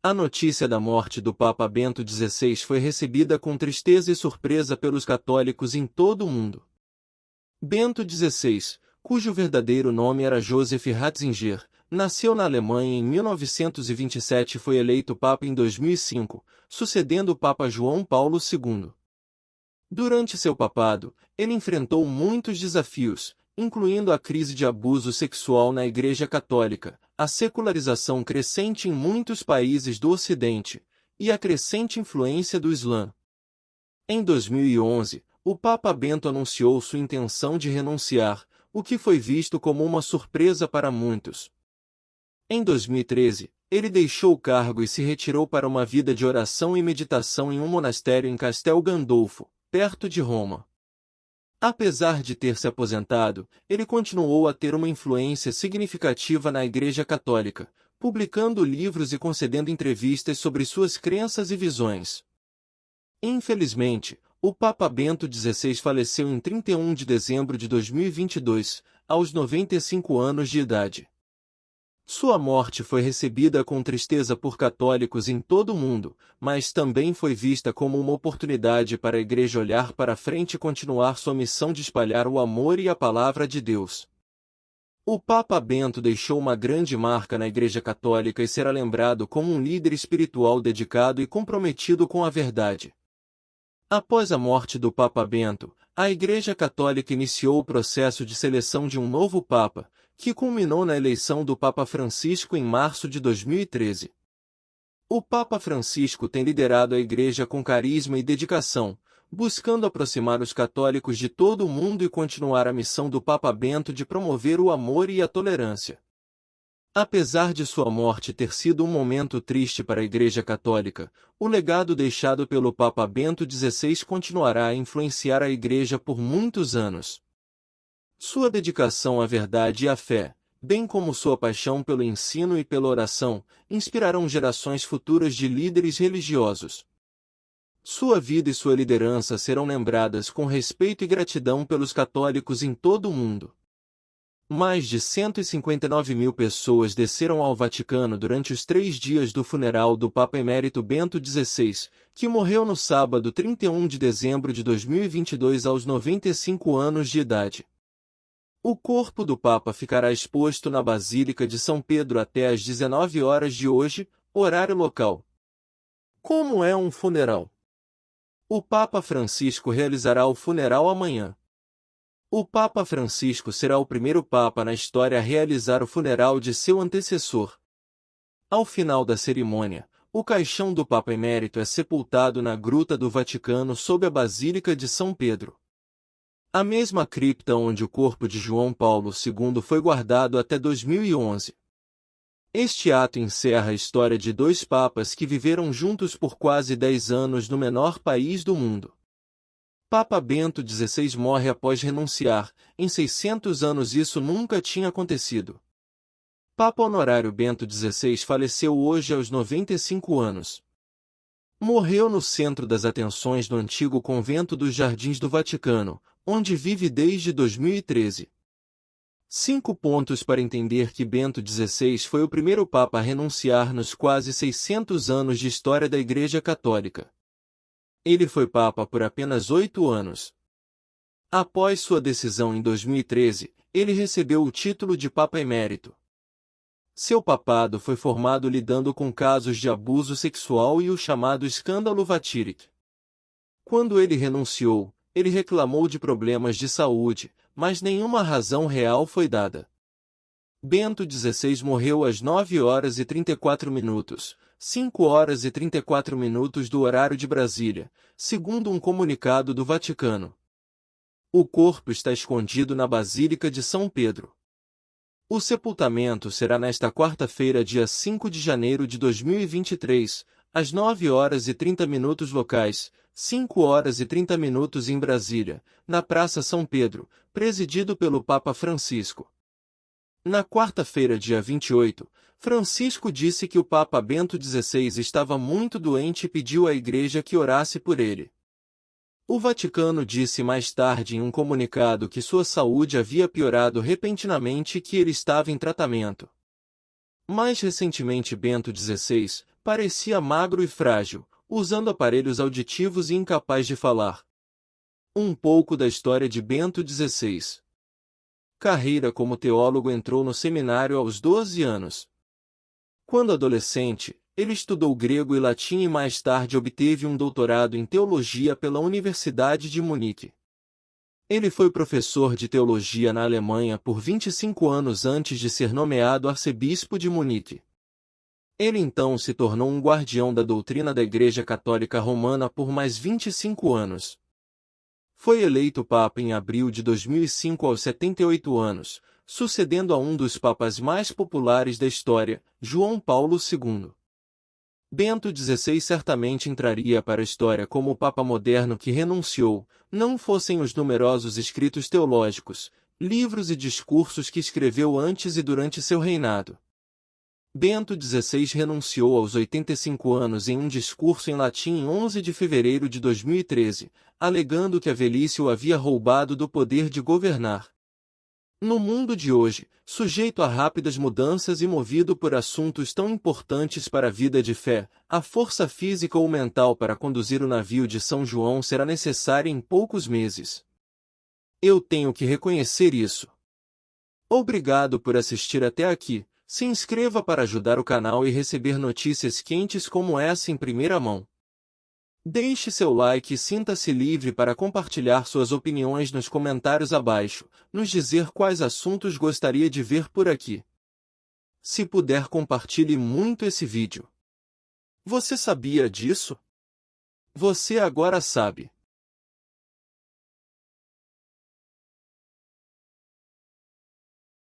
A notícia da morte do Papa Bento XVI foi recebida com tristeza e surpresa pelos católicos em todo o mundo. Bento XVI, cujo verdadeiro nome era Joseph Ratzinger, nasceu na Alemanha em 1927 e foi eleito Papa em 2005, sucedendo o Papa João Paulo II. Durante seu papado, ele enfrentou muitos desafios, incluindo a crise de abuso sexual na Igreja Católica, a secularização crescente em muitos países do Ocidente, e a crescente influência do Islã. Em 2011, o Papa Bento anunciou sua intenção de renunciar, o que foi visto como uma surpresa para muitos. Em 2013, ele deixou o cargo e se retirou para uma vida de oração e meditação em um monastério em Castel Gandolfo, perto de Roma. Apesar de ter se aposentado, ele continuou a ter uma influência significativa na Igreja Católica, publicando livros e concedendo entrevistas sobre suas crenças e visões. Infelizmente, o Papa Bento XVI faleceu em 31 de dezembro de 2022, aos 95 anos de idade. Sua morte foi recebida com tristeza por católicos em todo o mundo, mas também foi vista como uma oportunidade para a Igreja olhar para frente e continuar sua missão de espalhar o amor e a palavra de Deus. O Papa Bento deixou uma grande marca na Igreja Católica e será lembrado como um líder espiritual dedicado e comprometido com a verdade. Após a morte do Papa Bento, a Igreja Católica iniciou o processo de seleção de um novo Papa, que culminou na eleição do Papa Francisco em março de 2013. O Papa Francisco tem liderado a Igreja com carisma e dedicação, buscando aproximar os católicos de todo o mundo e continuar a missão do Papa Bento de promover o amor e a tolerância. Apesar de sua morte ter sido um momento triste para a Igreja Católica, o legado deixado pelo Papa Bento XVI continuará a influenciar a Igreja por muitos anos. Sua dedicação à verdade e à fé, bem como sua paixão pelo ensino e pela oração, inspirarão gerações futuras de líderes religiosos. Sua vida e sua liderança serão lembradas com respeito e gratidão pelos católicos em todo o mundo. Mais de 159 mil pessoas desceram ao Vaticano durante os 3 dias do funeral do Papa Emérito Bento XVI, que morreu no sábado 31 de dezembro de 2022 aos 95 anos de idade. O corpo do Papa ficará exposto na Basílica de São Pedro até às 19 horas de hoje, horário local. Como é um funeral? O Papa Francisco realizará o funeral amanhã. O Papa Francisco será o primeiro Papa na história a realizar o funeral de seu antecessor. Ao final da cerimônia, o caixão do Papa Emérito é sepultado na Gruta do Vaticano sob a Basílica de São Pedro. A mesma cripta onde o corpo de João Paulo II foi guardado até 2011. Este ato encerra a história de 2 papas que viveram juntos por quase 10 anos no menor país do mundo. Papa Bento XVI morre após renunciar, em 600 anos isso nunca tinha acontecido. Papa Honorário Bento XVI faleceu hoje aos 95 anos. Morreu no centro das atenções do antigo convento dos Jardins do Vaticano, onde vive desde 2013. 5 pontos para entender que Bento XVI foi o primeiro Papa a renunciar nos quase 600 anos de história da Igreja Católica. Ele foi Papa por apenas 8 anos. Após sua decisão em 2013, ele recebeu o título de Papa Emérito. Seu papado foi formado lidando com casos de abuso sexual e o chamado escândalo Vatirik. Quando ele renunciou, ele reclamou de problemas de saúde, mas nenhuma razão real foi dada. Bento XVI morreu às 9 horas e 34 minutos, 5 horas e 34 minutos do horário de Brasília, segundo um comunicado do Vaticano. O corpo está escondido na Basílica de São Pedro. O sepultamento será nesta quarta-feira, dia 5 de janeiro de 2023, às 9 horas e 30 minutos locais, 5 horas e 30 minutos em Brasília, na Praça São Pedro, presidido pelo Papa Francisco. Na quarta-feira, dia 28, Francisco disse que o Papa Bento XVI estava muito doente e pediu à Igreja que orasse por ele. O Vaticano disse mais tarde em um comunicado que sua saúde havia piorado repentinamente e que ele estava em tratamento. Mais recentemente, Bento XVI, Parecia magro e frágil, usando aparelhos auditivos e incapaz de falar. Um pouco da história de Bento XVI. Carreira como teólogo. Entrou no seminário aos 12 anos. Quando adolescente, ele estudou grego e latim e mais tarde obteve um doutorado em teologia pela Universidade de Munique. Ele foi professor de teologia na Alemanha por 25 anos antes de ser nomeado arcebispo de Munique. Ele então se tornou um guardião da doutrina da Igreja Católica Romana por mais 25 anos. Foi eleito papa em abril de 2005 aos 78 anos, sucedendo a um dos papas mais populares da história, João Paulo II. Bento XVI certamente entraria para a história como o papa moderno que renunciou, não fossem os numerosos escritos teológicos, livros e discursos que escreveu antes e durante seu reinado. Bento XVI renunciou aos 85 anos em um discurso em latim em 11 de fevereiro de 2013, alegando que a velhice o havia roubado do poder de governar. No mundo de hoje, sujeito a rápidas mudanças e movido por assuntos tão importantes para a vida de fé, a força física ou mental para conduzir o navio de São João será necessária em poucos meses. Eu tenho que reconhecer isso. Obrigado por assistir até aqui. Se inscreva para ajudar o canal e receber notícias quentes como essa em primeira mão. Deixe seu like e sinta-se livre para compartilhar suas opiniões nos comentários abaixo, nos dizer quais assuntos gostaria de ver por aqui. Se puder, compartilhe muito esse vídeo. Você sabia disso? Você agora sabe.